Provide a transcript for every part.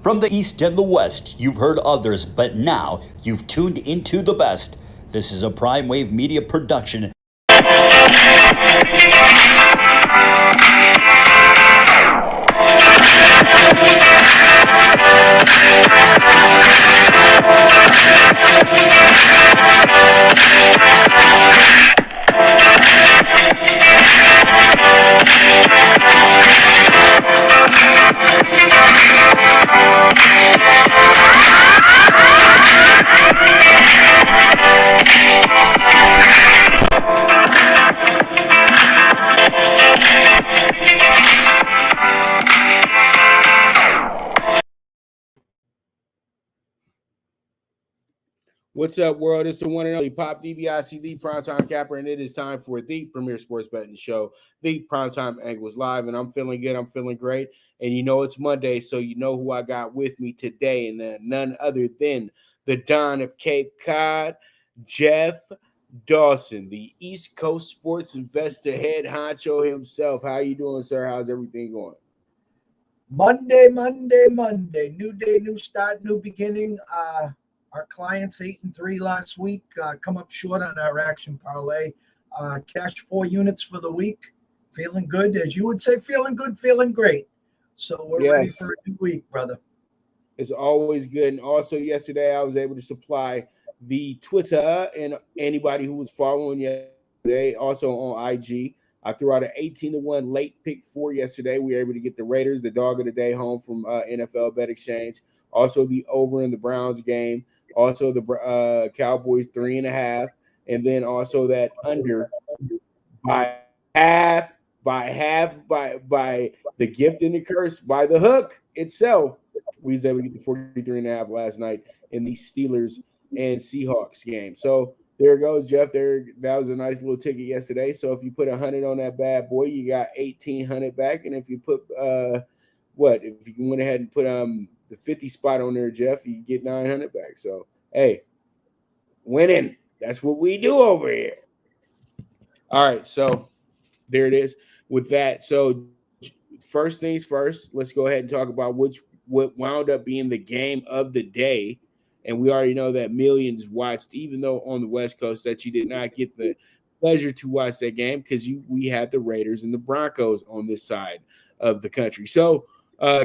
From the East and the West, you've heard others, but now you've tuned into the best. This is a Prime Wave Media production. What's up, world? It's the one and only Pop DBICD Primetime Capper, and it is time for the premier sports betting show, the Primetime Angles Live. And I'm feeling good. I'm feeling great. And you know it's Monday, so you know who I got with me today, and none other than the Don of Cape Cod, Jeff Dawson, the East Coast sports investor head honcho himself. How you doing, sir? How's everything going? Monday. New day, new start, new beginning. Our clients 8-3 last week, come up short on our action parlay. Cashed 4 units for the week. Feeling good, as you would say, feeling good, feeling great. So we're ready for a new week, brother. It's always good. And also yesterday I was able to supply the Twitter and anybody who was following yesterday, also on IG. I threw out an 18-1 late pick 4 yesterday. We were able to get the Raiders, the dog of the day, home from NFL Bet Exchange. Also the over in the Browns game. Also the Cowboys 3.5, and then also that under by the gift and the curse by the hook itself. We was able to get the 43.5 last night in the Steelers and Seahawks game. So there goes, Jeff. That was a nice little ticket yesterday. So if you put 100 on that bad boy, you got 1,800 back. And if you put if you went ahead and put the 50 spot on there, Jeff, you get 900 back. So, hey, winning. That's what we do over here. All right, so there it is. With that, so first things first, let's go ahead and talk about what wound up being the game of the day. And we already know that millions watched, even though on the West Coast that you did not get the pleasure to watch that game because we had the Raiders and the Broncos on this side of the country. So,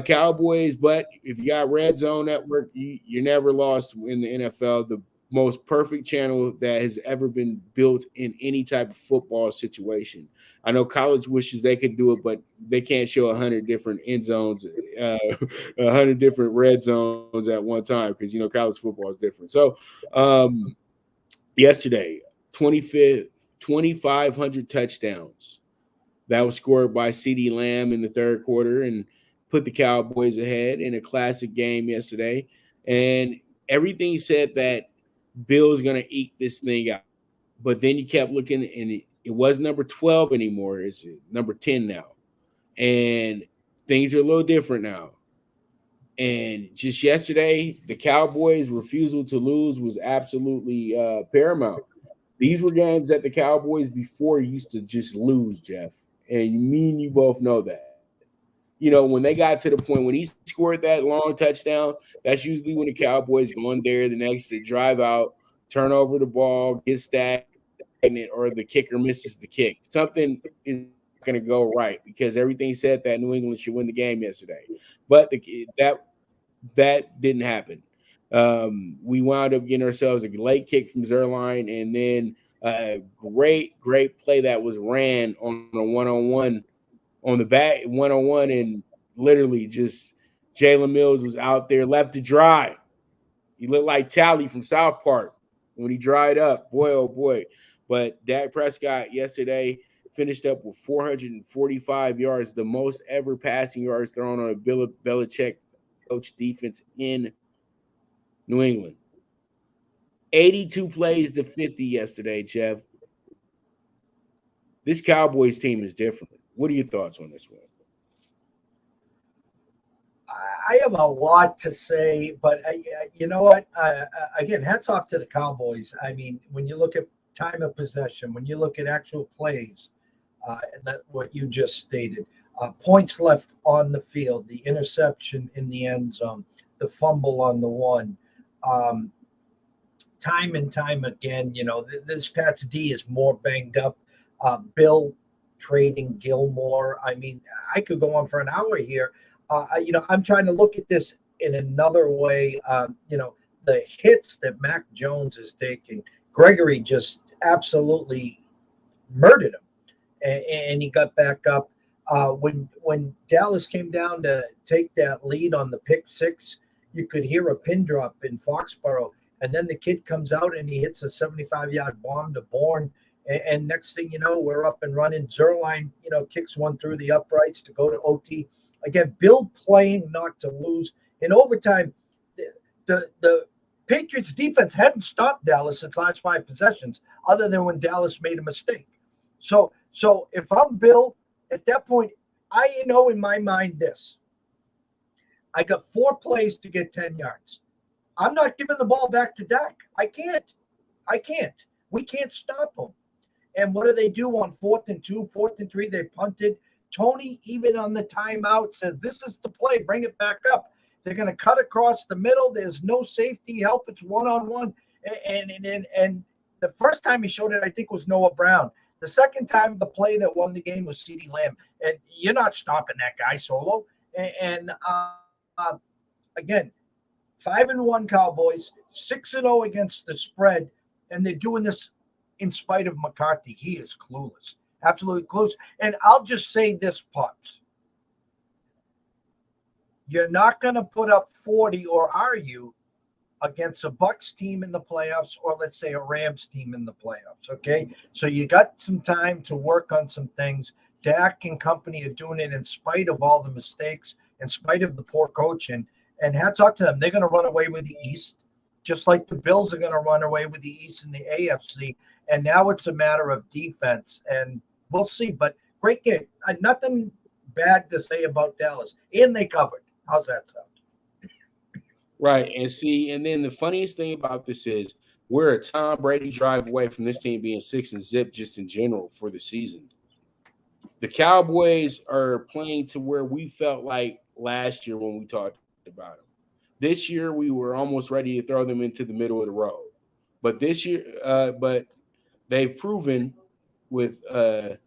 Cowboys, but if you got Red Zone Network, you're never lost in the NFL. The most perfect channel that has ever been built in any type of football situation. I know college wishes they could do it, but they can't show 100 different end zones, 100 different red zones at one time because, college football is different. So yesterday, 2,500 touchdowns. That was scored by CeeDee Lamb in the third quarter and put the Cowboys ahead in a classic game yesterday. And everything said that Bill's going to eke this thing out. But then you kept looking, and it was number 12 anymore. It's number 10 now. And things are a little different now. And just yesterday, the Cowboys' refusal to lose was absolutely paramount. These were games that the Cowboys before used to just lose, Jeff. And me and you both know that. When they got to the point when he scored that long touchdown, that's usually when the Cowboys go in there the next to drive out, turn over the ball, get stagnant, or the kicker misses the kick. Something is going to go right because everything said that New England should win the game yesterday. But that didn't happen. We wound up getting ourselves a late kick from Zerline, and then a great play that was ran on a one-on-one on the back one-on-one, and literally just Jalen Mills was out there left to dry. He looked like Tally from South Park when he dried up. Boy, oh boy. But Dak Prescott yesterday finished up with 445 yards, the most ever passing yards thrown on a Bill Belichick coach defense in New England. 82 plays to 50 yesterday, Jeff. This Cowboys team is different. What are your thoughts on this one? I have a lot to say, but you know what? Again, hats off to the Cowboys. I mean, when you look at time of possession, when you look at actual plays, what you just stated, points left on the field, the interception in the end zone, the fumble on the one. Time and time again, this Pats D is more banged up. Bill trading Gilmore. I mean, I could go on for an hour here. I'm trying to look at this in another way. The hits that Mac Jones is taking, Gregory just absolutely murdered him, and he got back up. When Dallas came down to take that lead on the pick six, you could hear a pin drop in Foxboro, and then the kid comes out and he hits a 75-yard bomb to Bourne, and next thing you know, we're up and running. Zerline, kicks one through the uprights to go to OT. Again, Bill playing not to lose. In overtime, the Patriots defense hadn't stopped Dallas its last 5 possessions, other than when Dallas made a mistake. So if I'm Bill, at that point, I know in my mind this. I got 4 plays to get 10 yards. I'm not giving the ball back to Dak. I can't. We can't stop them. And what do they do on 4th and 2, 4th and 3? They punted. Tony, even on the timeout, said, this is the play. Bring it back up. They're going to cut across the middle. There's no safety help. It's one-on-one. And the first time he showed it, I think, was Noah Brown. The second time, the play that won the game was CeeDee Lamb. And you're not stopping that guy solo. And again, 5-1 Cowboys, 6-0 against the spread. And they're doing this in spite of McCarthy. He is clueless. Absolutely clueless. And I'll just say this, Pops. You're not going to put up 40, or are you, against a Bucs team in the playoffs, or let's say a Rams team in the playoffs, okay? So you got some time to work on some things. Dak and company are doing it in spite of all the mistakes, in spite of the poor coaching. And hats off to them. They're going to run away with the East, just like the Bills are going to run away with the East and the AFC. And now it's a matter of defense, and we'll see. But great game. Nothing bad to say about Dallas. And they covered. How's that sound? Right. And then the funniest thing about this is we're a Tom Brady drive away from this team being 6-0 just in general for the season. The Cowboys are playing to where we felt like last year when we talked about them. This year, we were almost ready to throw them into the middle of the road. But this year, but they've proven with a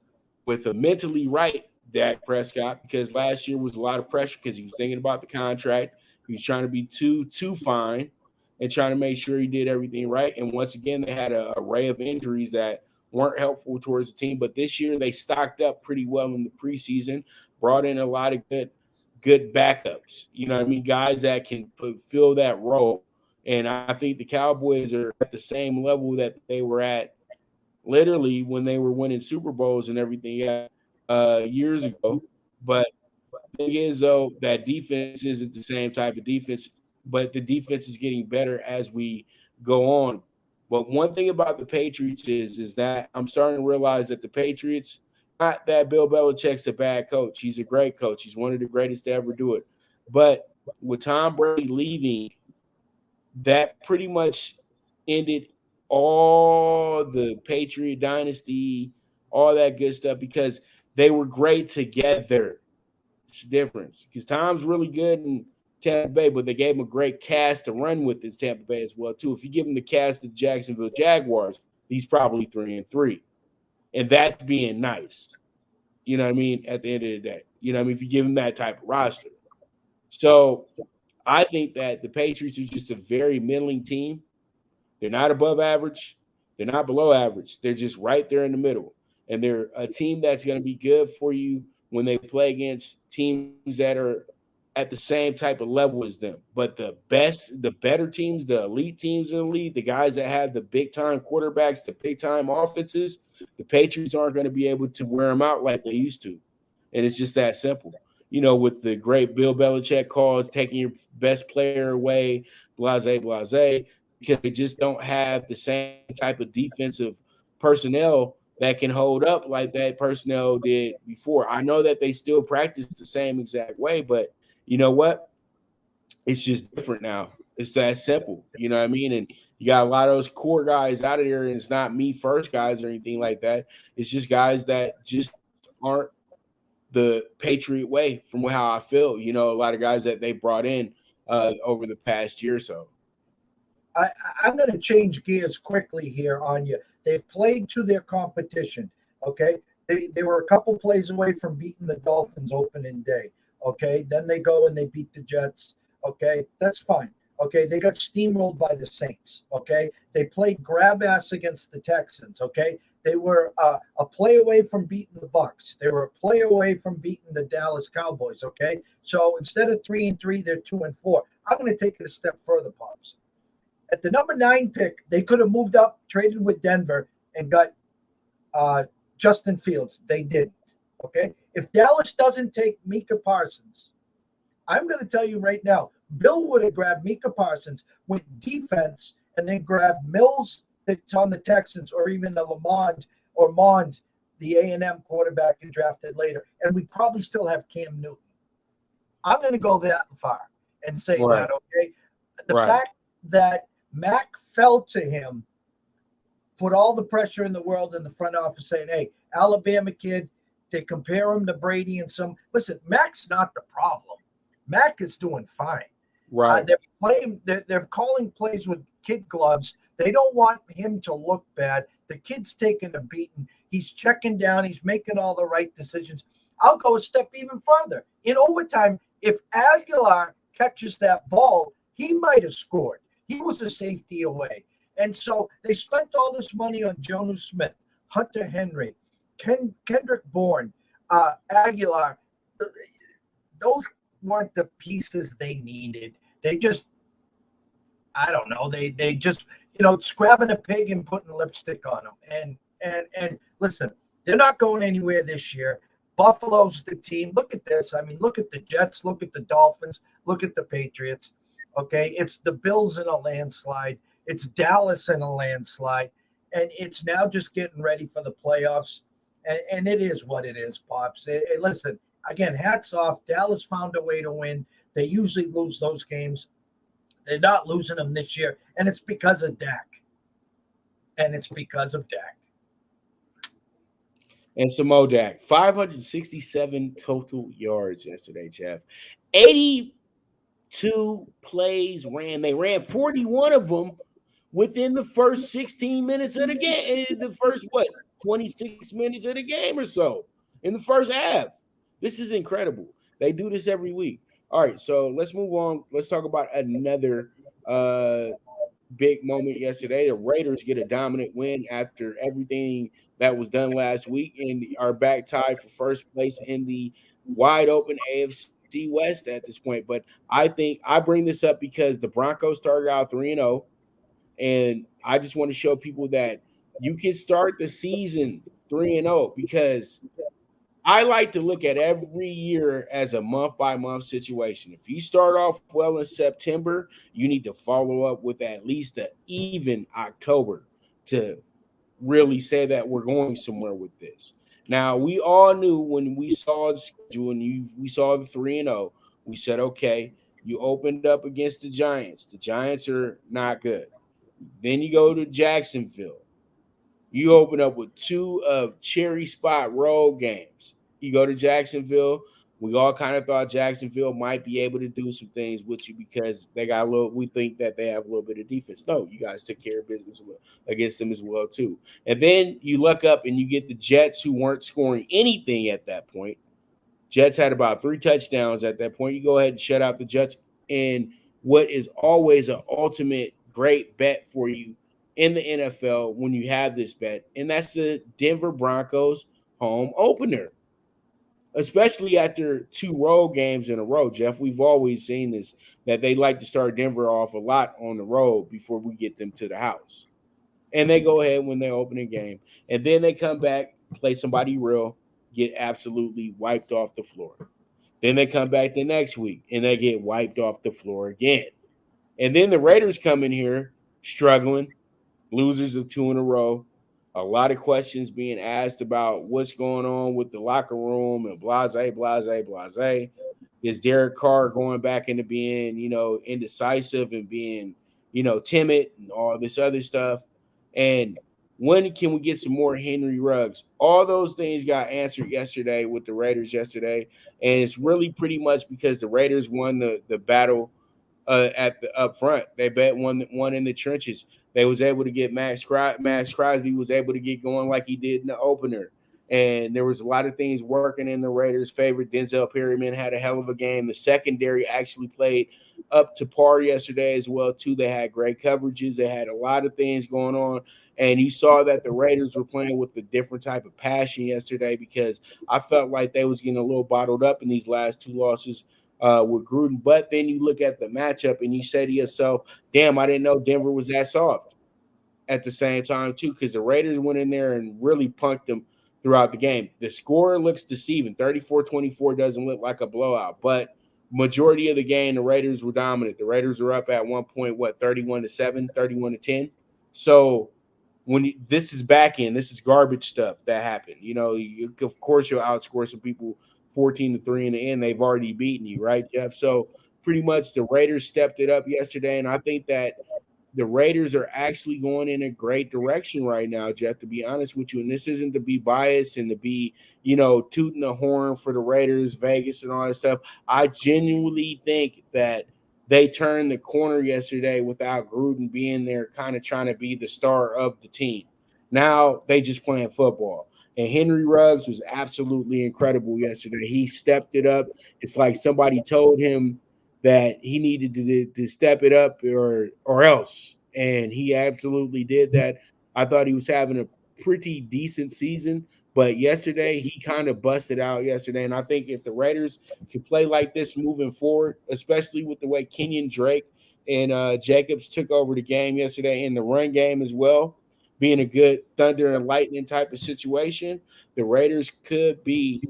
mentally right Dak Prescott, because last year was a lot of pressure because he was thinking about the contract. He was trying to be too fine and trying to make sure he did everything right. And once again, they had an array of injuries that weren't helpful towards the team. But this year, they stocked up pretty well in the preseason, brought in a lot of good backups. You know what I mean? Guys that can fill that role. And I think the Cowboys are at the same level that they were at literally when they were winning Super Bowls and everything years ago. But the thing is, though, that defense isn't the same type of defense, but the defense is getting better as we go on. But one thing about the Patriots is that I'm starting to realize that the Patriots, not that Bill Belichick's a bad coach. He's a great coach. He's one of the greatest to ever do it. But with Tom Brady leaving, that pretty much ended all the Patriot dynasty, all that good stuff, because they were great together. It's the difference, because Tom's really good in Tampa Bay, but they gave him a great cast to run with in Tampa Bay as well, too. If you give him the cast of the Jacksonville Jaguars, he's probably 3-3. And that's being nice. You know what I mean? At the end of the day. You know what I mean? If you give him that type of roster. So I think that the Patriots are just a very middling team. They're not above average. They're not below average. They're just right there in the middle. And they're a team that's going to be good for you when they play against teams that are at the same type of level as them. But the better teams, the elite teams in the league, the guys that have the big-time quarterbacks, the big-time offenses, the Patriots aren't going to be able to wear them out like they used to. And it's just that simple. You know, with the great Bill Belichick calls, taking your best player away, blase, because they just don't have the same type of defensive personnel that can hold up like that personnel did before. I know that they still practice the same exact way, but you know what? It's just different now. It's that simple. You know what I mean? And you got a lot of those core guys out of there, and it's not me first guys or anything like that. It's just guys that just aren't the Patriot way from how I feel. You know, a lot of guys that they brought in over the past year or so. I'm going to change gears quickly here on you. They've played to their competition, okay? They were a couple plays away from beating the Dolphins opening day, okay? Then they go and they beat the Jets, okay? That's fine, okay? They got steamrolled by the Saints, okay? They played grab ass against the Texans, okay? They were a play away from beating the Bucks. They were a play away from beating the Dallas Cowboys, okay? So instead of 3-3, they're 2-4. I'm going to take it a step further, Pops. At the number 9 pick, they could have moved up, traded with Denver, and got Justin Fields. They didn't. Okay. If Dallas doesn't take Micah Parsons, I'm going to tell you right now, Bill would have grabbed Micah Parsons, went defense, and then grabbed Mills that's on the Texans, or even the Lamond or Mond, the A&M quarterback, and drafted later. And we probably still have Cam Newton. I'm going to go that far and say that. Okay. The fact that Mac fell to him, put all the pressure in the world in the front office saying, hey, Alabama kid, they compare him to Brady and some. Listen, Mac's not the problem. Mac is doing fine. Right. They're calling plays with kid gloves. They don't want him to look bad. The kid's taking a beating. He's checking down. He's making all the right decisions. I'll go a step even further. In overtime, if Aguilar catches that ball, he might have scored. He was a safety away. And so they spent all this money on Jonnu Smith, Hunter Henry, Kendrick Bourne, Aguilar. Those weren't the pieces they needed. They just, I don't know, they just, scrapping a pig and putting lipstick on them. And listen, they're not going anywhere this year. Buffalo's the team. Look at this. I mean, look at the Jets. Look at the Dolphins. Look at the Patriots. Okay, it's the Bills in a landslide. It's Dallas in a landslide. And it's now just getting ready for the playoffs. And it is what it is, Pops. Listen, again, hats off. Dallas found a way to win. They usually lose those games. They're not losing them this year. And it's because of Dak. And Samo Dak, 567 total yards yesterday, Jeff. 82 plays ran. They ran 41 of them within the first 16 minutes of the game. The first, 26 minutes of the game or so in the first half. This is incredible. They do this every week. All right, so let's move on. Let's talk about another big moment yesterday. The Raiders get a dominant win after everything that was done last week and are back tied for first place in the wide open AFC West at this point. But I think I bring this up because the Broncos started out 3-0, and I just want to show people that you can start the season 3-0 because I like to look at every year as a month-by-month situation. If you start off well in September, you need to follow up with at least an even October to really say that we're going somewhere with this. Now, we all knew when we saw the schedule and we saw the 3-0, we said, okay, you opened up against the Giants. The Giants are not good. Then you go to Jacksonville. You open up with 2 of cherry spot road games. You go to Jacksonville. We all kind of thought Jacksonville might be able to do some things with you because they got we think that they have a little bit of defense. No, you guys took care of business against them as well, too. And then you look up and you get the Jets, who weren't scoring anything at that point. Jets had about 3 touchdowns at that point. You go ahead and shut out the Jets. And what is always an ultimate great bet for you in the NFL when you have this bet, and that's the Denver Broncos home opener. Especially after 2 road games in a row, Jeff. We've always seen this, that they like to start Denver off a lot on the road before we get them to the house. And they go ahead when they open a game. And then they come back, play somebody real, get absolutely wiped off the floor. Then they come back the next week, and they get wiped off the floor again. And then the Raiders come in here struggling, losers of 2 in a row. A lot of questions being asked about what's going on with the locker room and blase. Is Derek Carr going back into being, indecisive and being, timid and all this other stuff? And when can we get some more Henry Ruggs? All those things got answered yesterday with the Raiders yesterday. And it's really pretty much because the Raiders won the battle at the up front. They bet one in the trenches. They was able to get Max Crosby was able to get going like he did in the opener. And there was a lot of things working in the Raiders' favor. Denzel Perryman had a hell of a game. The secondary actually played up to par yesterday as well, too. They had great coverages. They had a lot of things going on. And you saw that the Raiders were playing with a different type of passion yesterday, because I felt like they was getting a little bottled up in these last two losses with Gruden. But then you look at the matchup and you say to yourself, damn, I didn't know Denver was that soft at the same time, too, because the Raiders went in there and really punked them throughout the game. The score looks deceiving. 34-24 doesn't look like a blowout, but majority of the game, the Raiders were dominant. The Raiders were up at one point, 31-7, 31-10. So this is back end, this is garbage stuff that happened. Of course, you'll outscore some people 14-3 in the end. They've already beaten you, right, Jeff? So pretty much the Raiders stepped it up yesterday, and I think that the Raiders are actually going in a great direction right now, Jeff, to be honest with you. And this isn't to be biased and to be, tooting the horn for the Raiders, Vegas, and all that stuff. I genuinely think that they turned the corner yesterday without Gruden being there, kind of trying to be the star of the team. Now they just playing football. And Henry Ruggs was absolutely incredible yesterday. He stepped it up. It's like somebody told him that he needed to step it up or else. And he absolutely did that. I thought he was having a pretty decent season, but yesterday he kind of busted out yesterday. And I think if the Raiders can play like this moving forward, especially with the way Kenyon Drake and Jacobs took over the game yesterday in the run game as well, being a good thunder and lightning type of situation, the Raiders could be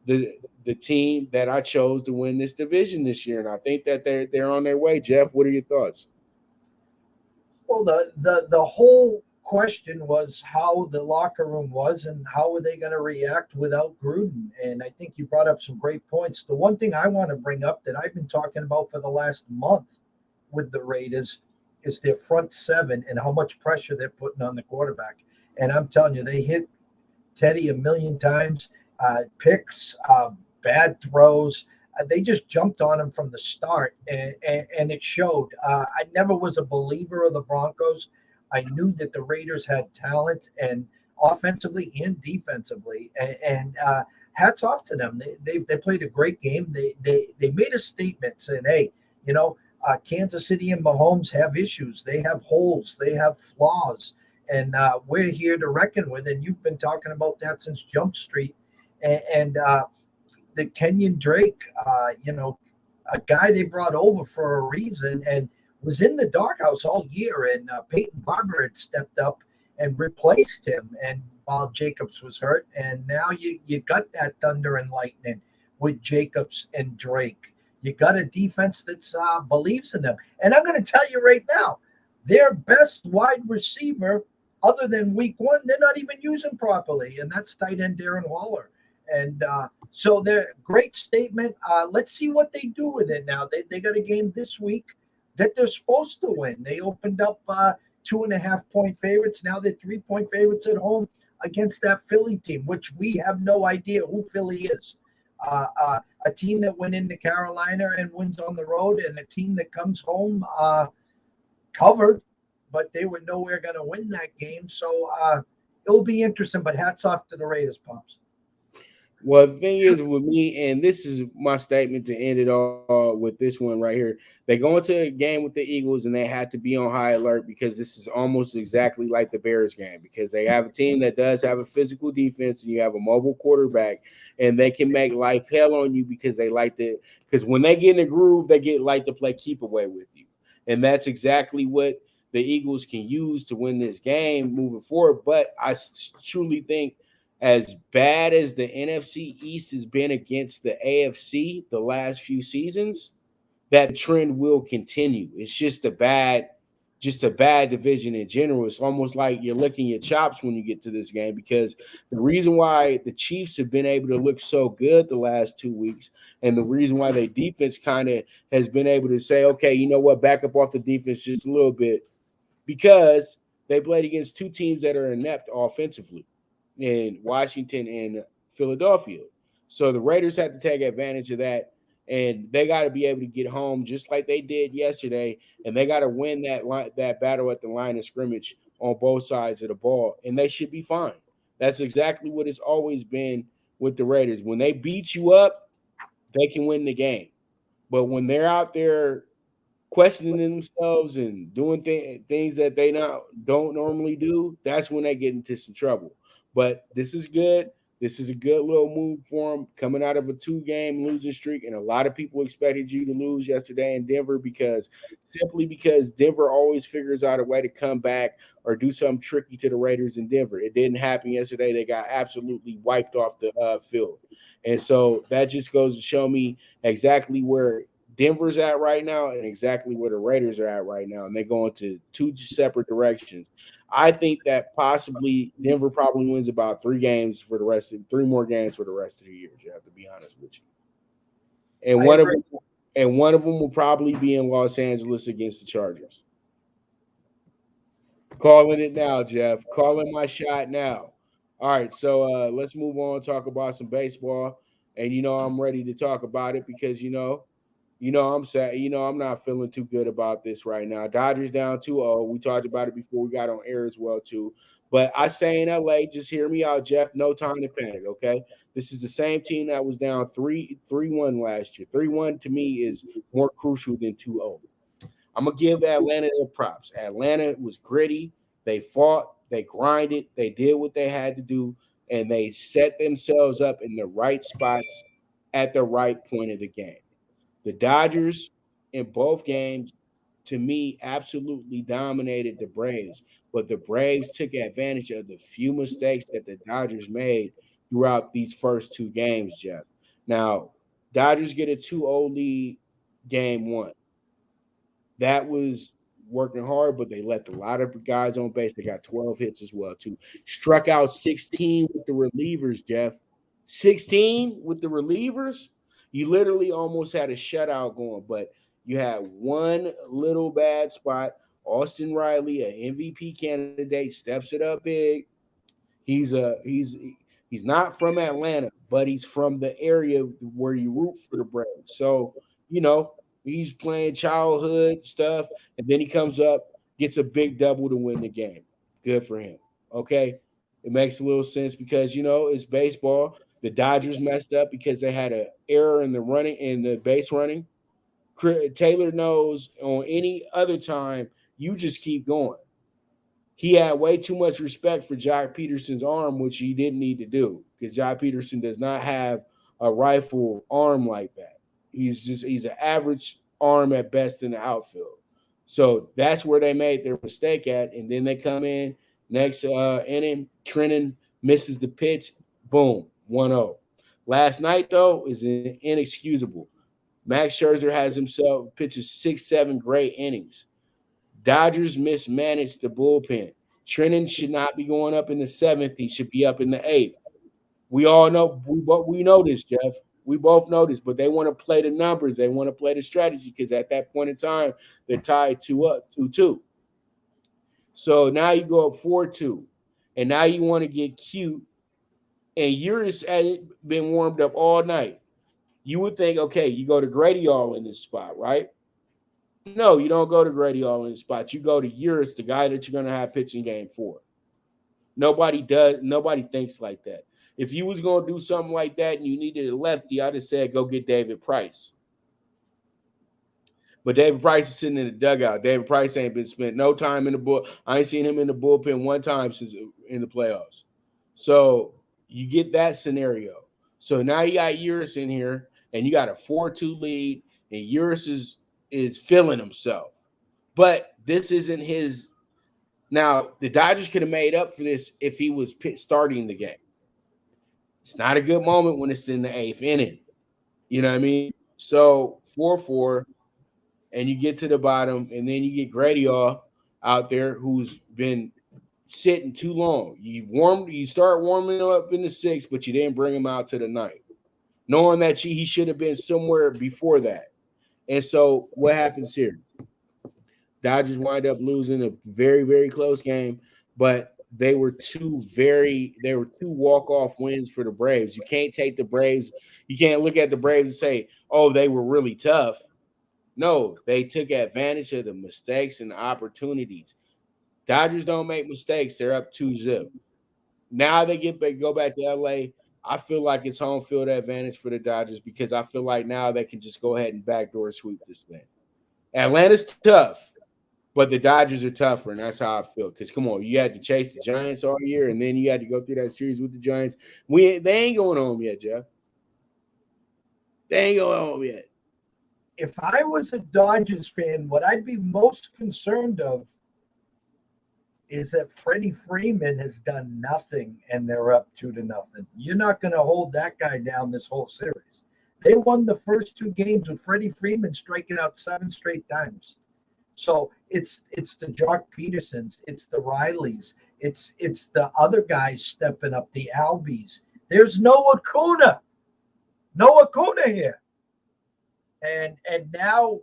the team that I chose to win this division this year. And I think that they're on their way. Jeff, what are your thoughts? Well, the whole question was how the locker room was and how were they going to react without Gruden. And I think you brought up some great points. The one thing I want to bring up that I've been talking about for the last month with the Raiders is their front seven and how much pressure they're putting on the quarterback. And I'm telling you, they hit Teddy a million times, picks, bad throws. They just jumped on him from the start, and it showed. I never was a believer of the Broncos. I knew that the Raiders had talent, and offensively and defensively, and hats off to them. They played a great game. They made a statement saying, "Hey, Kansas City and Mahomes have issues. They have holes. They have flaws, and we're here to reckon with." And you've been talking about that since Jump Street, and the Kenyon Drake, a guy they brought over for a reason and was in the doghouse all year. And Peyton Barber had stepped up and replaced him, and while Jacobs was hurt. And now you got that thunder and lightning with Jacobs and Drake. You got a defense that believes in them. And I'm going to tell you right now, their best wide receiver, other than week one, they're not even using properly, and that's tight end Darren Waller. And so they're great statement. Let's see what they do with it now. They got a game this week that they're supposed to win. They opened up 2.5-point favorites. Now they're 3-point favorites at home against that Philly team, which we have no idea who Philly is. A team that went into Carolina and wins on the road, and a team that comes home covered, but they were nowhere going to win that game. So it'll be interesting, but hats off to the Raiders, Pops. Well, the thing is with me, and this is my statement to end it all with this one right here. They go into a game with the Eagles, and they had to be on high alert because this is almost exactly like the Bears game, because they have a team that does have a physical defense, and you have a mobile quarterback, and they can make life hell on you because when they get in the groove, they like to play keep away with you. And that's exactly what the Eagles can use to win this game moving forward. But I truly think, as bad as the NFC East has been against the AFC the last few seasons, that trend will continue. It's just a bad division in general. It's almost like you're licking your chops when you get to this game, because the reason why the Chiefs have been able to look so good the last 2 weeks, and the reason why their defense kind of has been able to say, okay, you know what, back up off the defense just a little bit, because they played against two teams that are inept offensively in Washington and Philadelphia. So the Raiders have to take advantage of that. and they got to be able to get home just like they did yesterday, and they got to win that battle at the line of scrimmage on both sides of the ball, and they should be fine. That's exactly what it's always been with the Raiders. When they beat you up, they can win the game. But when they're out there questioning themselves and doing things that they don't normally do, that's when they get into some trouble. But this is good. This is a good little move for them coming out of a 2-game losing streak. And a lot of people expected you to lose yesterday in Denver because Denver always figures out a way to come back or do something tricky to the Raiders in Denver. It didn't happen yesterday. They got absolutely wiped off the field. And so that just goes to show me exactly where Denver's at right now and exactly where the Raiders are at right now. And they're going to 2 separate directions. I think that possibly Denver probably wins about 3 more games for the rest of the year, Jeff, to be honest with you. And one of them will probably be in Los Angeles against the Chargers. Calling it now, Jeff. Calling my shot now. All right, so let's move on, talk about some baseball. And I'm ready to talk about it because I'm sad. I'm not feeling too good about this right now. Dodgers down 2-0. We talked about it before we got on air as well, too. But I say in LA, just hear me out, Jeff. No time to panic, okay? This is the same team that was down 3-1 last year. 3-1 to me is more crucial than 2-0. I'm going to give Atlanta their props. Atlanta was gritty. They fought. They grinded. They did what they had to do, and they set themselves up in the right spots at the right point of the game. The Dodgers in both games, to me, absolutely dominated the Braves, but the Braves took advantage of the few mistakes that the Dodgers made throughout these first 2 games, Jeff. Now, Dodgers get a 2-0 lead game 1. That was working hard, but they left a lot of guys on base. They got 12 hits as well, too. Struck out 16 with the relievers, Jeff. 16 with the relievers? You literally almost had a shutout going, but you had one little bad spot. Austin Riley, an MVP candidate, steps it up big. He's not from Atlanta, but he's from the area where you root for the Braves. So, he's playing childhood stuff, and then he comes up, gets a big double to win the game. Good for him. Okay? It makes a little sense because, it's baseball. The Dodgers messed up because they had an error in the base running. Taylor knows on any other time, you just keep going. He had way too much respect for Jock Peterson's arm, which he didn't need to do because Jock Peterson does not have a rifle arm like that. He's an average arm at best in the outfield. So that's where they made their mistake at. And then they come in next inning. Trenton misses the pitch. Boom, 1-0. Last night, though, is inexcusable. Max Scherzer pitches 6-7 great innings. Dodgers mismanaged the bullpen. Trenton should not be going up in the 7th. He should be up in the 8th. We all know, we know this, Jeff. We both know this, but they want to play the numbers. They want to play the strategy because at that point in time, they're tied 2-2. So now you go up 4-2, and now you want to get cute. And Uris had been warmed up all night. You would think, okay, you go to Grady All in this spot, right? No, you don't go to Grady All in this spot. You go to Uris, the guy that you're going to have pitching game 4. Nobody thinks like that. If you was going to do something like that and you needed a lefty, I'd have said go get David Price. But David Price is sitting in the dugout. David Price ain't been spent no time in the bull. I ain't seen him in the bullpen one time since in the playoffs. So you get that scenario. So now you got Uris in here, and you got a 4-2 lead, and Uris is feeling himself. But this isn't his. Now, the Dodgers could have made up for this if he was starting the game. It's not a good moment when it's in the 8th inning. You know what I mean? So 4-4, and you get to the bottom, and then you get Grady out there who's been sitting too long. You start warming up in the 6th, but you didn't bring him out to the 9th, knowing that he should have been somewhere before that. And so what happens here? Dodgers wind up losing a very, very close game, but they were two walk-off wins for the Braves. You can't take the Braves. You can't look at the Braves and say, oh, they were really tough. No, they took advantage of the mistakes and the opportunities. Dodgers don't make mistakes. They're up 2-0. Now they go back to LA. I feel like it's home field advantage for the Dodgers because I feel like now they can just go ahead and backdoor sweep this thing. Atlanta's tough, but the Dodgers are tougher, and that's how I feel. Because come on, you had to chase the Giants all year, and then you had to go through that series with the Giants. They ain't going home yet, Jeff. They ain't going home yet. If I was a Dodgers fan, what I'd be most concerned of is that Freddie Freeman has done nothing and they're up 2-0. You're not going to hold that guy down this whole series. They won the first 2 games with Freddie Freeman striking out 7 straight times. So it's the Jock Petersons, it's the Rileys, it's the other guys stepping up, the Albies. There's no Acuna here. And now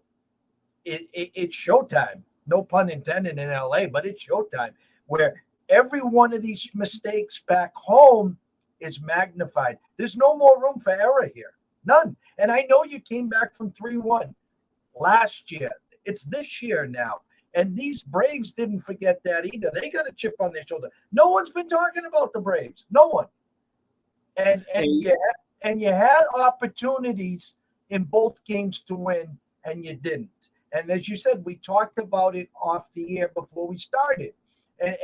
it's showtime. No pun intended in LA, but it's showtime where every one of these mistakes back home is magnified. There's no more room for error here. None. And I know you came back from 3-1 last year. It's this year now. And these Braves didn't forget that either. They got a chip on their shoulder. No one's been talking about the Braves. No one. And you had opportunities in both games to win, and you didn't. And as you said, we talked about it off the air before we started.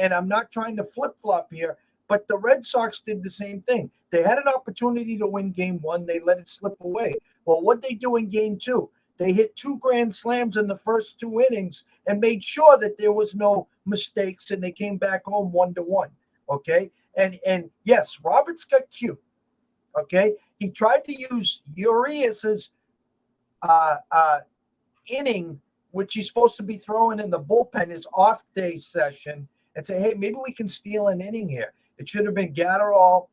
And I'm not trying to flip-flop here, but the Red Sox did the same thing. They had an opportunity to win game 1. They let it slip away. Well, what'd they do in game 2? They hit 2 grand slams in the first 2 innings and made sure that there was no mistakes, and they came back home 1-1, okay? And yes, Roberts got cute, okay? He tried to use Urias's inning, which he's supposed to be throwing in the bullpen, his off-day session, and say, hey, maybe we can steal an inning here. It should have been Gatterall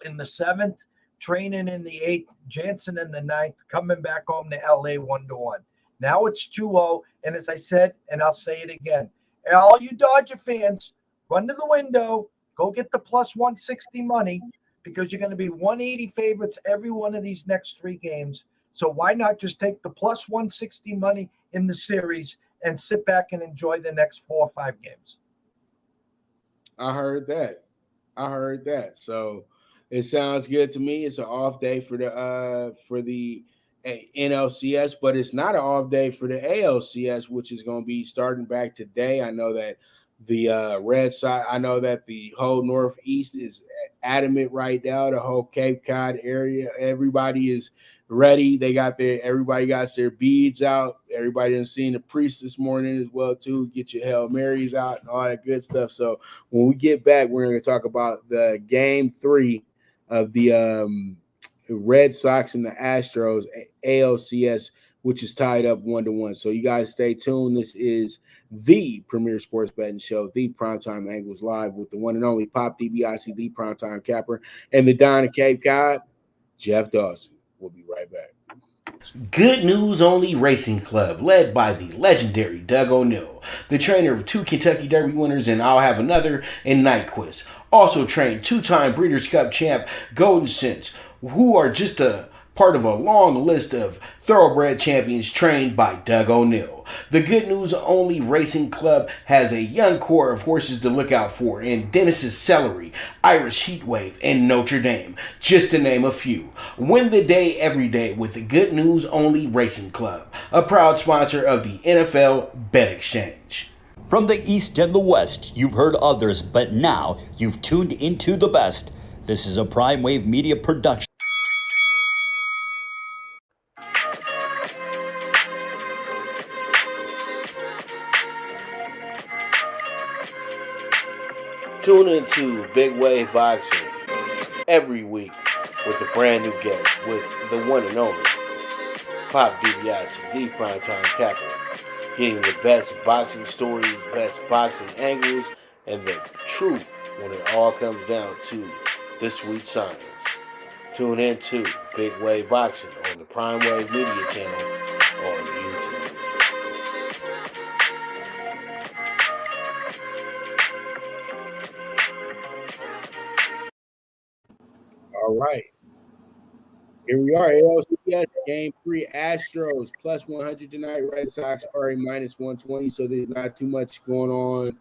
in the 7th, Training in the 8th, Jansen in the 9th, coming back home to LA 1-1. Now it's 2-0, and as I said, and I'll say it again, all you Dodger fans, run to the window, go get the plus 160 money, because you're going to be 180 favorites every one of these next 3 games. So why not just take the plus 160 money in the series and sit back and enjoy the next 4 or 5 games? I heard that. So it sounds good to me. It's an off day for the NLCS, but it's not an off day for the ALCS, which is going to be starting back today. I know that the Red Sox, I know that the whole Northeast is adamant right now, the whole Cape Cod area. Everybody is ready. Everybody got their beads out. Everybody done seen the priest this morning as well too. Get your Hail Marys out and all that good stuff. So when we get back, we're going to talk about the game 3 of the Red Sox and the Astros ALCS, which is tied up 1-1. So you guys stay tuned. This is the premier sports betting show, the Primetime Angles, live with the one and only Pop DBIC, the Primetime Capper, and the Don of Cape Cod, Jeff Dawson. We'll be right back. Good News Only Racing Club, led by the legendary Doug O'Neill, the trainer of 2 Kentucky Derby winners, and I'll have another in Nyquist. Also trained 2-time Breeders' Cup champ Golden Sense, who are just a part of a long list of thoroughbred champions trained by Doug O'Neill. The Good News Only Racing Club has a young core of horses to look out for in Dennis's Celery, Irish Heatwave, and Notre Dame, just to name a few. Win the day every day with the Good News Only Racing Club, a proud sponsor of the NFL Bet Exchange. From the East and the West, you've heard others, but now you've tuned into the best. This is a Prime Wave Media production. Tune into Big Wave Boxing every week with a brand new guest with the one and only Pop DiBiase, the Primetime Capper, getting the best boxing stories, best boxing angles, and the truth when it all comes down to the sweet science. Tune in to Big Wave Boxing on the Prime Wave Media channel on YouTube. All right. Here we are. ALCS Game 3. Astros plus 100 tonight. Red Sox are a minus 120, so there's not too much going on.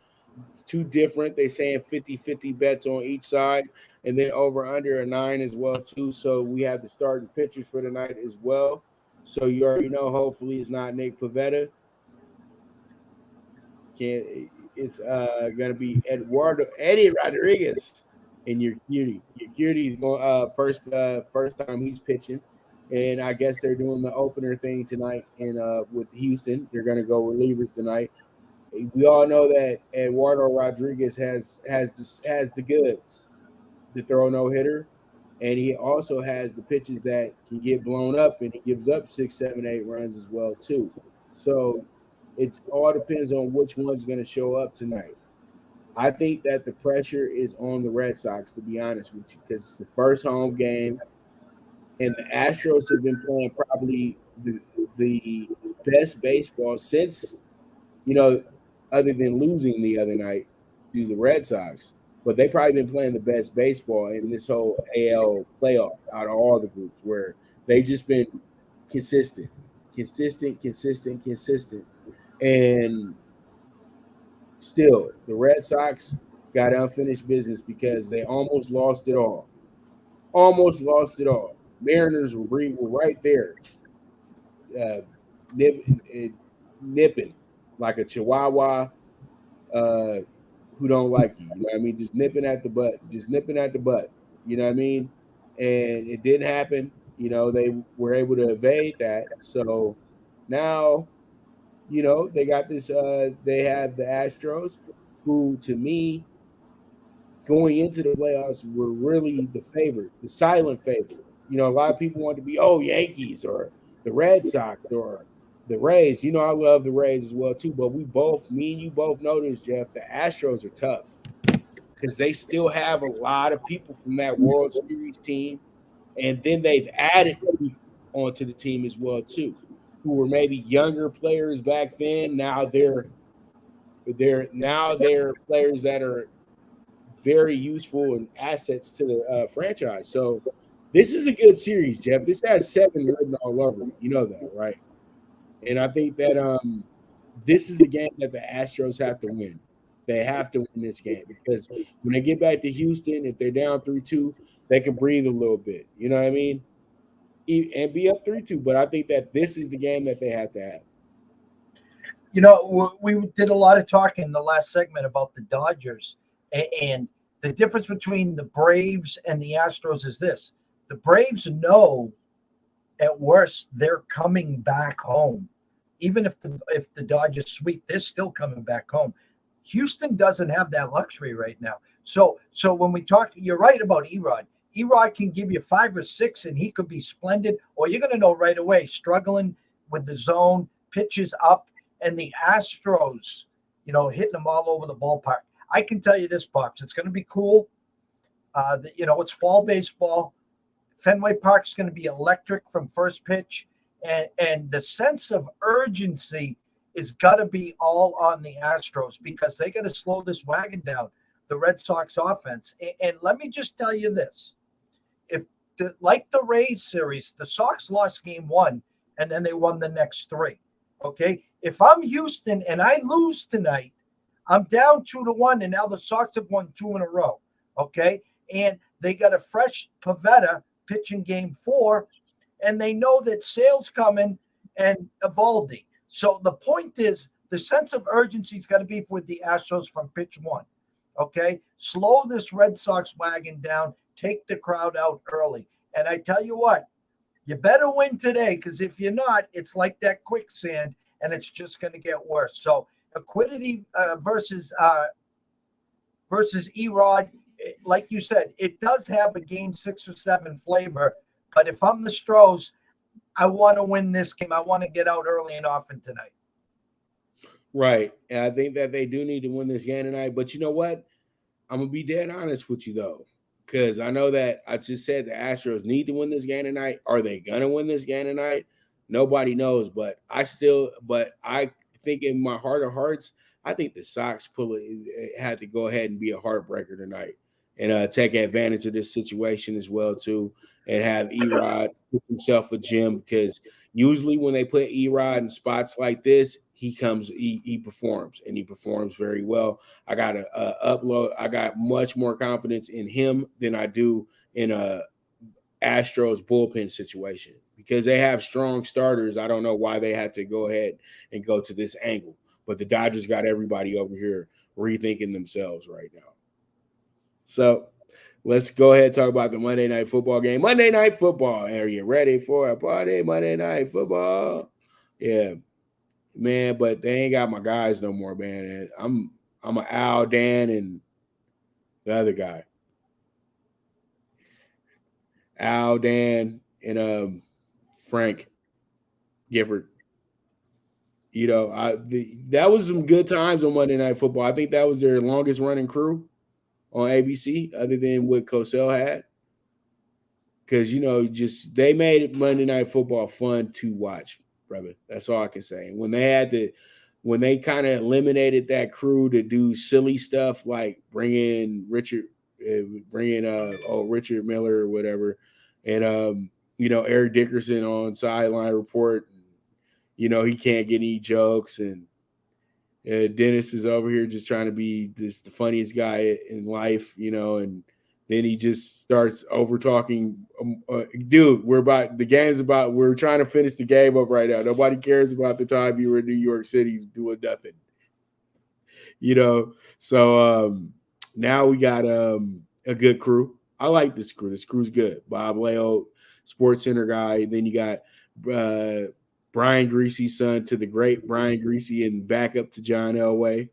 Too different. They're saying 50-50 bets on each side, and then over under a 9 as well, too. So we have the starting pitchers for tonight as well. So you already know, hopefully it's not Nick Pivetta. It's going to be Eddie Rodriguez. And your cutie is going first time he's pitching, and I guess they're doing the opener thing tonight. And with Houston, they're going to go relievers tonight. We all know that Eduardo Rodriguez has the goods to throw no hitter, and he also has the pitches that can get blown up, and he gives up 6, 7, 8 runs as well too. So it all depends on which one's going to show up tonight. I think that the pressure is on the Red Sox, to be honest with you, because it's the first home game, and the Astros have been playing probably the best baseball since, other than losing the other night to the Red Sox. But they've probably been playing the best baseball in this whole AL playoff out of all the groups, where they've just been consistent. And still, the Red Sox got unfinished business because they almost lost it all. Mariners were right there, nipping like a chihuahua who don't like you. You know what I mean? Just nipping at the butt. You know what I mean? And it didn't happen. They were able to evade that. So now, they got this. They have the Astros, who, to me, going into the playoffs, were really the favorite, the silent favorite. A lot of people want to be, Yankees or the Red Sox or the Rays. I love the Rays as well too. But me and you both know this, Jeff. The Astros are tough because they still have a lot of people from that World Series team, and then they've added people onto the team as well too, who were maybe younger players back then. Now they're players that are very useful and assets to the franchise. So this is a good series, Jeff. This has 7 written all over it. You know that, right? And I think that this is the game that the Astros have to win. They have to win this game because when they get back to Houston, if they're down 3-2, they can breathe a little bit. You know what I mean? And be up 3-2. But I think that this is the game that they have to have. We did a lot of talking in the last segment about the Dodgers, and the difference between the Braves and the Astros is this. The Braves know at worst they're coming back home. Even if the Dodgers sweep, they're still coming back home. Houston doesn't have that luxury right now. So when we talk, you're right about Erod. Erod can give you 5 or 6, and he could be splendid, or you're going to know right away, struggling with the zone, pitches up, and the Astros, hitting them all over the ballpark. I can tell you this, Pops, it's going to be cool. It's fall baseball. Fenway Park's going to be electric from first pitch, and the sense of urgency is got to be all on the Astros because they got to slow this wagon down, the Red Sox offense. And let me just tell you this. Like the Rays series, the Sox lost game 1, and then they won the next 3. Okay? If I'm Houston and I lose tonight, I'm down 2-1, and now the Sox have won 2 in a row. Okay? And they got a fresh Pivetta pitching game 4, and they know that Sale's coming and Evaldi. So the point is, the sense of urgency's got to be with the Astros from pitch 1. Okay? Slow this Red Sox wagon down. Take the crowd out early. And I tell you what, you better win today, because if you're not, it's like that quicksand, and it's just going to get worse. So Equity versus Erod, like you said, it does have a game 6 or 7 flavor. But if I'm the Stros, I want to win this game. I want to get out early and often tonight. Right. And I think that they do need to win this game tonight. But you know what? I'm going to be dead honest with you, though, because I know that I just said the Astros need to win this game tonight. Are they going to win this game tonight? Nobody knows. But I think in my heart of hearts, I think the Sox had to go ahead and be a heartbreaker tonight. and take advantage of this situation as well too, and have Erod put himself a gym, because usually when they put Erod in spots like this, he performs, and he performs very well. I got I got much more confidence in him than I do in a Astros bullpen situation, because they have strong starters. I don't know why they had to go ahead and go to this angle, but the Dodgers got everybody over here rethinking themselves right now. So let's go ahead and talk about the Monday Night Football game. Monday Night Football. Are you ready for a party? Monday Night Football. Yeah, man, but they ain't got my guys no more, man. I'm an Al, Dan, and the other guy. Al, Dan, and Frank Gifford. You know, that was some good times on Monday Night Football. I think that was their longest running crew on ABC, other than what Cosell had. Because, you know, just they made Monday Night Football fun to watch, brother. That's all I can say. And when they kind of eliminated that crew to do silly stuff like bring in Richard Miller or whatever, and you know, Eric Dickerson on sideline report, you know, he can't get any jokes, and Dennis is over here just trying to be the funniest guy in life, you know, and then he just starts over talking. Dude, we're trying to finish the game up right now. Nobody cares about the time you were in New York City doing nothing, you know. So now we got a good crew. I like this crew. This crew's good. Bob Leo, Sports Center guy. Then you got Brian Greasy's son to the great Brian Greasy and backup to John Elway.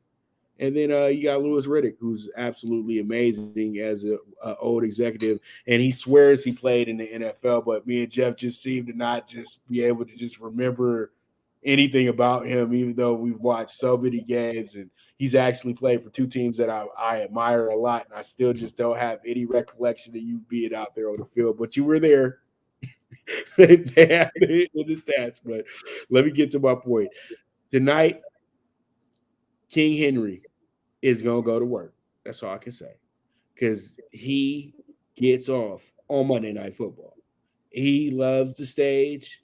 And then you got Louis Riddick, who's absolutely amazing as an old executive. And he swears he played in the NFL, but me and Jeff just seem to not just be able to just remember anything about him, even though we've watched so many games. And he's actually played for two teams that I admire a lot. And I still just don't have any recollection of you being out there on the field. But you were there. They have it in the stats. But let me get to my point. Tonight, King Henry is going to go to work. That's all I can say. Because he gets off on Monday Night Football. He loves the stage.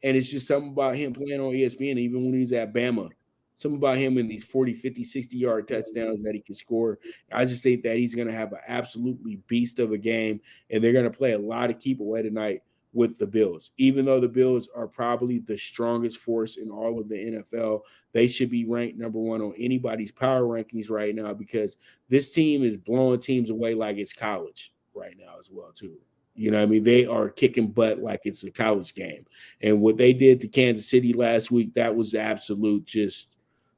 And it's just something about him playing on ESPN, even when he's at Bama. Something about him in these 40, 50, 60-yard touchdowns that he can score. I just think that he's going to have an absolutely beast of a game. And they're going to play a lot of keep away tonight with the Bills. Even though the Bills are probably the strongest force in all of the NFL, they should be ranked number one on anybody's power rankings right now, because this team is blowing teams away like it's college right now as well, too. You know what I mean? They are kicking butt like it's a college game. And what they did to Kansas City last week, that was absolute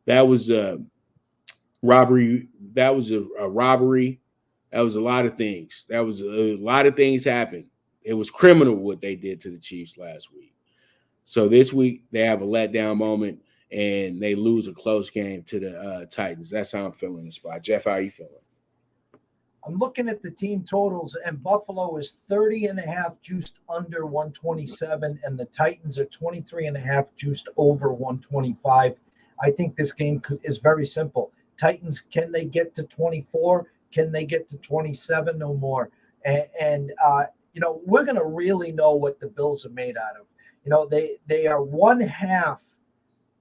that was a robbery. That was a robbery. That was a lot of things. That was a lot of things happened. It was criminal what they did to the Chiefs last week. So this week they have a letdown moment and they lose a close game to the Titans. That's how I'm feeling the spot. Jeff, how are you feeling? I'm looking at the team totals, and Buffalo is 30.5 juiced under 127, and the Titans are 23.5 juiced over 125. I think this game is very simple. Titans, can they get to 24? Can they get to 27? No more. And you know, we're going to really know what the Bills are made out of. You know, they are one half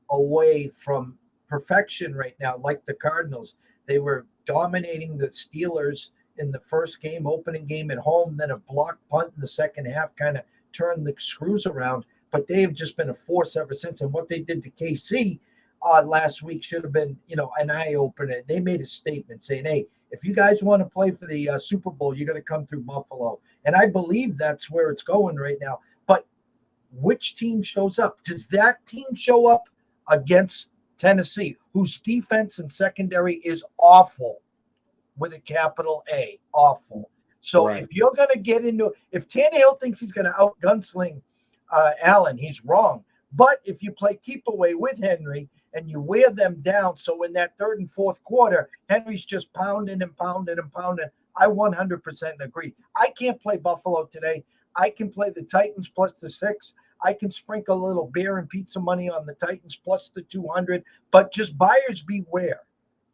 away from perfection right now, like the Cardinals. They were dominating the Steelers in the first game, opening game at home, then a block punt in the second half kind of turned the screws around. But they have just been a force ever since. And what they did to KC last week should have been, you know, an eye-opener. They made a statement saying, hey, if you guys want to play for the Super Bowl, you got to come through Buffalo. And I believe that's where it's going right now. But which team shows up? Does that team show up against Tennessee, whose defense and secondary is awful, with a capital A, awful? So right. If you're going to get into – if Tannehill thinks he's going to out-gunsling Allen, he's wrong. But if you play keep away with Henry and you wear them down, so in that third and fourth quarter, Henry's just pounding and pounding and pounding, I 100% agree. I can't play Buffalo today. I can play the Titans plus the 6. I can sprinkle a little beer and pizza money on the Titans plus the 200, but just buyers beware,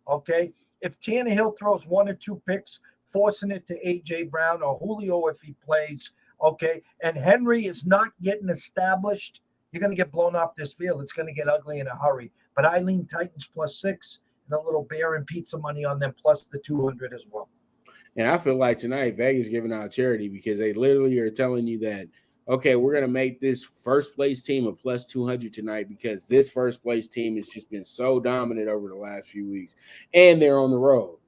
okay? If Tannehill throws 1 or 2 picks forcing it to A.J. Brown or Julio if he plays, okay, and Henry is not getting established, you're going to get blown off this field. It's going to get ugly in a hurry. But I lean Titans +6 and a little bear and pizza money on them plus the 200 as well. And I feel like tonight Vegas giving out charity because they literally are telling you that, okay, we're going to make this first place team a +200 tonight because this first place team has just been so dominant over the last few weeks, and they're on the road.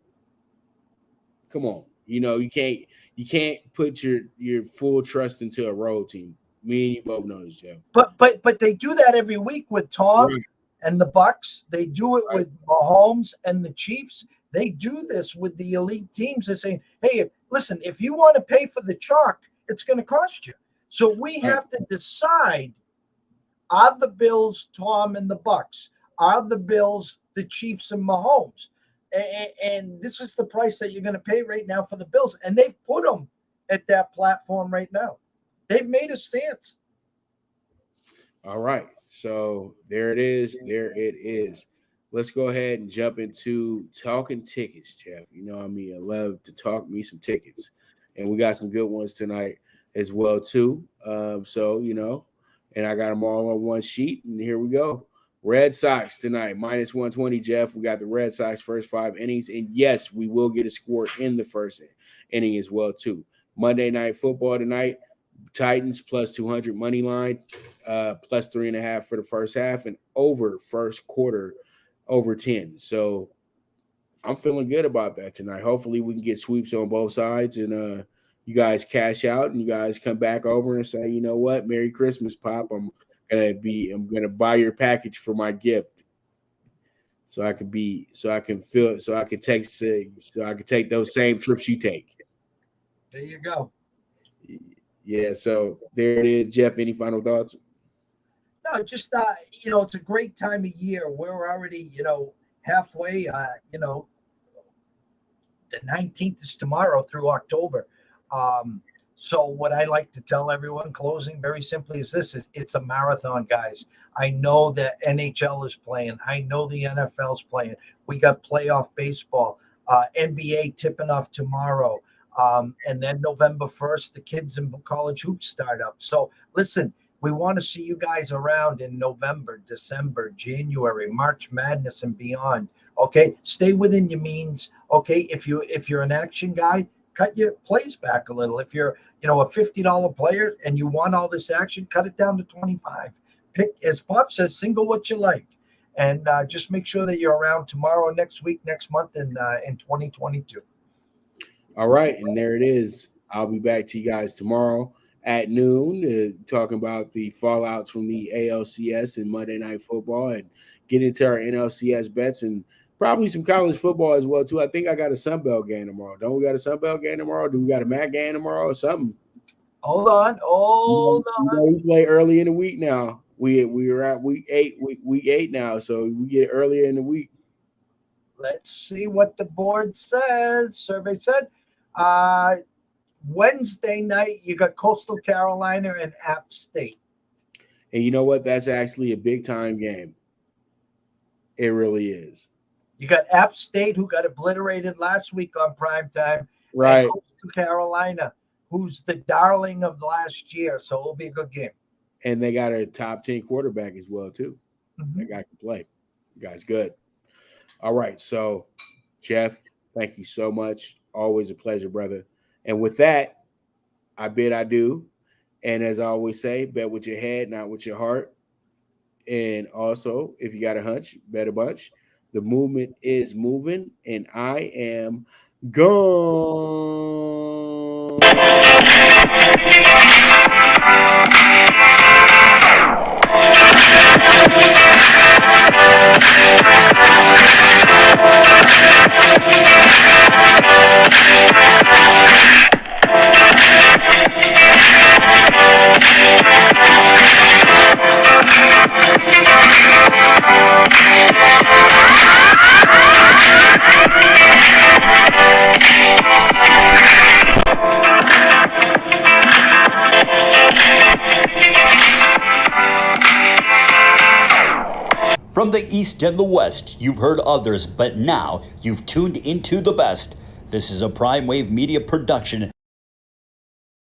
Come on, you can't put your full trust into a road team. Me and you both know this, Jeff. But they do that every week with Tom and the Bucks. They do it with Mahomes and the Chiefs. They do this with the elite teams. They're saying, hey, listen, if you want to pay for the chalk, it's going to cost you. So we have to decide, are the Bills Tom and the Bucks? Are the Bills the Chiefs and Mahomes? And this is the price that you're going to pay right now for the Bills. And they've put them at that platform right now. They've made a stance. All right. So there it is. There it is. Let's go ahead and jump into Talkin Tickets, Jeff. You know what I mean? I love to talk me some tickets. And we got some good ones tonight as well, too. And I got them all on one sheet. And here we go. Red Sox tonight, -120, Jeff. We got the Red Sox first 5 innings. And, yes, we will get a score in the first inning as well, too. Monday Night Football tonight. Titans +200 money line, +3.5 for the first half, and over first quarter over 10. So I'm feeling good about that tonight. Hopefully we can get sweeps on both sides, and you guys cash out, and you guys come back over and say, you know what, Merry Christmas, Pop. I'm gonna buy your package for my gift, so I can take those same trips you take. There you go. Yeah, so there it is. Jeff, any final thoughts? No, just, it's a great time of year. We're already, halfway, the 19th is tomorrow through October. So what I like to tell everyone, closing very simply, is this: it's a marathon, guys. I know that NHL is playing. I know the NFL is playing. We got playoff baseball, NBA tipping off tomorrow. And then November 1st, the kids in college hoops start up. So listen, we want to see you guys around in November, December, January, March Madness and beyond. Okay. Stay within your means. Okay. If you're an action guy, cut your plays back a little. If you're, a $50 player and you want all this action, cut it down to 25. Pick, as Pop says, single what you like. And just make sure that you're around tomorrow, next week, next month, and in 2022. All right, and there it is. I'll be back to you guys tomorrow at noon talking about the fallouts from the ALCS and Monday Night Football and get into our NLCS bets and probably some college football as well, too. I think I got a Sunbelt game tomorrow. Don't we got a Sunbelt game tomorrow? Do we got a MAC game tomorrow or something? Hold on. We play early in the week now. We are at week 8 now, so we get earlier in the week. Let's see what the board says. Survey said Wednesday night, you got Coastal Carolina and App State. And you know what? That's actually a big-time game. It really is. You got App State, who got obliterated last week on PrimeTime. Right. And Coastal Carolina, who's the darling of last year. So it'll be a good game. And they got a top 10 quarterback as well, too. Mm-hmm. That guy can play. The guy's good. All right. So, Jeff, thank you so much. Always a pleasure, brother. And with that, I bid adieu. And as I always say, bet with your head, not with your heart. And also, if you got a hunch, bet a bunch. The movement is moving, and I am gone. From the East and the West, you've heard others, but now you've tuned into the best. This is a Prime Wave Media production